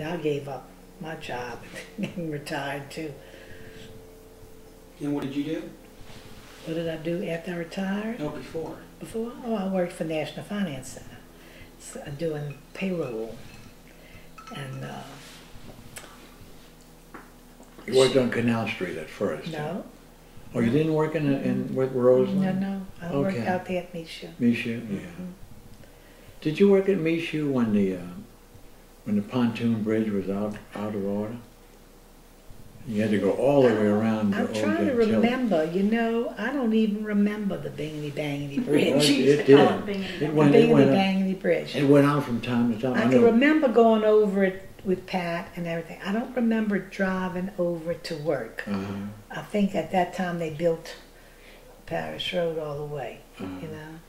I gave up my job and retired too. And what did you do? What did I do after I retired? No, before. Before? Oh, I worked for National Finance Center, doing payroll. And you worked on Canal Street at first? No. Oh, you didn't work with Roseland? No. I worked out there at Michon. Michon, yeah. Did you work at Michon when the pontoon bridge was out of order? You had to go all the way around. I'm trying to remember. You know, I don't even remember the Bingity Bangity Bridge. Well, it did. It went Bangity Bridge. It went out from time to time. I can remember going over it with Pat and everything. I don't remember driving over to work. I think at that time they built Parish Road all the way. You know.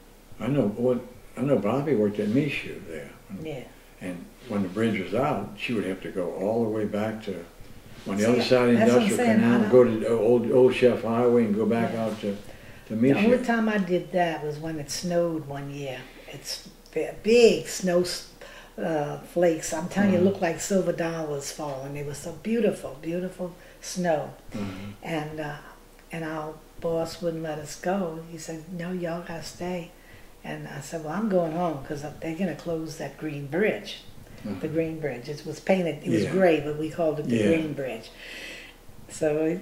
I know Bobby worked at Michon there. Yeah. And when the bridge was out, she would have to go all the way back to on the other side of the Industrial Canal, go to Old Chef Highway and go back out to Michon. The only time I did that was when it snowed one year. It's big snow flakes. I'm telling you, it looked like silver dollars falling. It was so beautiful, beautiful snow. And our boss wouldn't let us go. He said, "No, y'all gotta stay." And I said, "Well, I'm going home because they're gonna close that green bridge." The Green Bridge. It was painted, it was gray, but we called it the Green Bridge. So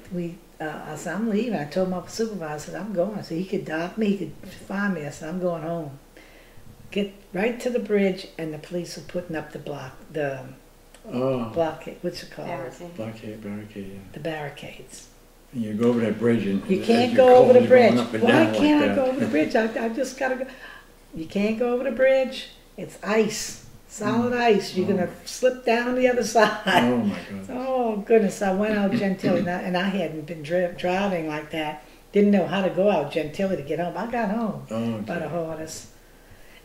I said, "I'm leaving." I told my supervisor, "I'm going." So he could dock me, he could find me. I said, "I'm going home." Get right to the bridge, and the police were putting up the blockade, what's it called? Barricade, the barricades. And you go over that bridge and you can't go over the bridge. Why can't I go over the bridge? I just gotta go. You can't go over the bridge. It's ice. Solid ice. You're going to slip down the other side. Oh, my goodness. Oh, goodness. I went out Gentilly, and I hadn't been driving like that. Didn't know how to go out Gentilly to get home. I got home by the hardest.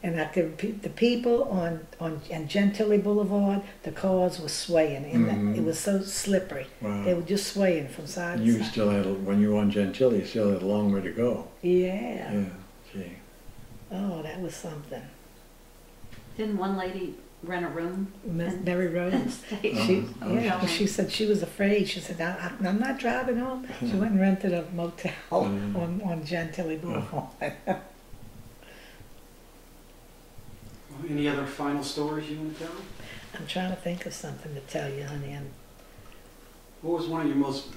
And the people on Gentilly Boulevard, the cars were swaying. It was so slippery. Wow. They were just swaying from side to You side. still had, when you were on Gentilly, you still had a long way to go. Yeah. Yeah, gee. Oh, that was something. Didn't one lady rent a room? Mary Rose. She said she was afraid. She said, I'm not driving home. She went and rented a motel on Gentilly Boulevard. Any other final stories you want to tell? I'm trying to think of something to tell you, honey. What was one of your most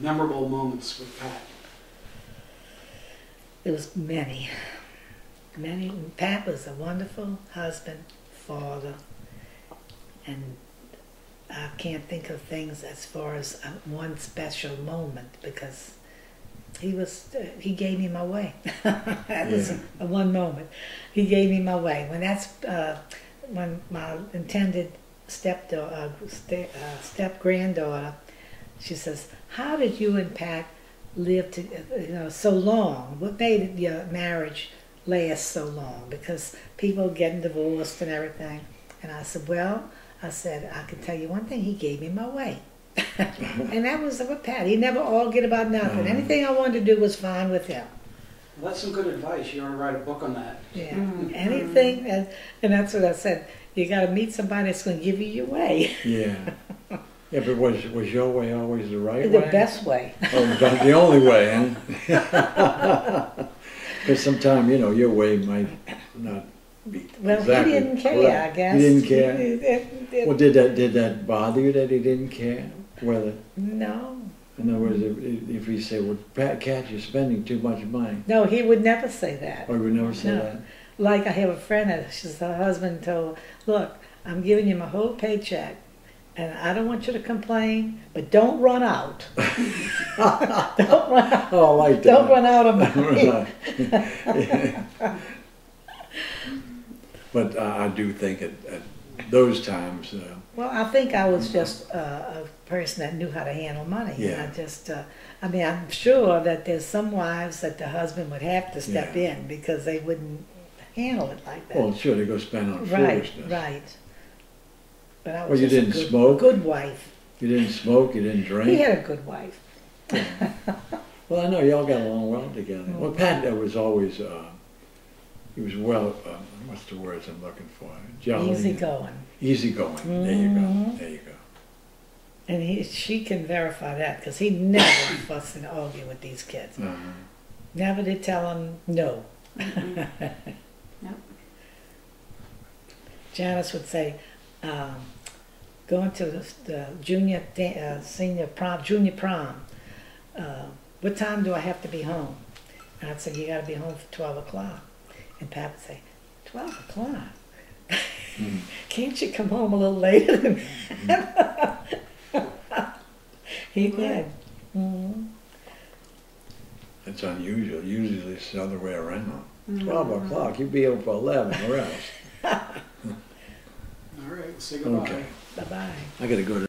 memorable moments with Pat? There was many. Pat was a wonderful husband, father, and I can't think of things as far as one special moment because he gave me my way. That was a one moment. He gave me my way. When my intended step granddaughter, she says, "How did you and Pat live so long? What made your marriage last so long?" Because people getting divorced and everything. And I said, I could tell you one thing, he gave me my way. And that was with Pat. He never argued about nothing. Anything I wanted to do was fine with him. Well, that's some good advice. You ought to write a book on that. Yeah. Anything, and that's what I said. You got to meet somebody that's going to give you your way. Yeah. Yeah, but was your way always the right way? The best way. Oh, the only way, huh? Because sometimes, your way might not be exactly he didn't care, correct. I guess. He didn't care? Well, did that bother you that he didn't care? Whether? No. In other words, if he said, "Well, Pat, you're spending too much money." No, he would never say that. Oh, he would never say that? Like I have a friend, her husband told her, "Look, I'm giving you my whole paycheck, and I don't want you to complain, but don't run out." Don't run out. Oh, I like that. Don't run out of money. But I do think at those times... well, I think I was just a person that knew how to handle money. Yeah. And I just, I'm sure that there's some wives that the husband would have to step in because they wouldn't handle it like that. Well, sure, they go spend on foolishness. Right. But I was well, you didn't smoke? Good wife. You didn't smoke, you didn't drink? He had a good wife. Well, I know y'all got along well together. Well, Pat was always, he was what's the words I'm looking for? Jolly. Easy going. Easy going. There you go. There you go. She can verify that because he never fussed and argued with these kids. Never did tell them no. Nope. Janice would say, going to the senior prom, junior prom, what time do I have to be home? And I'd say, you got to be home for 12 o'clock. And Pat would say, 12 o'clock? Can't you come home a little later than that? He did. It's unusual. Usually it's the other way around. 12 o'clock, you'd be home for 11 or else. All right, let's say goodbye. Okay. Bye-bye. I gotta go to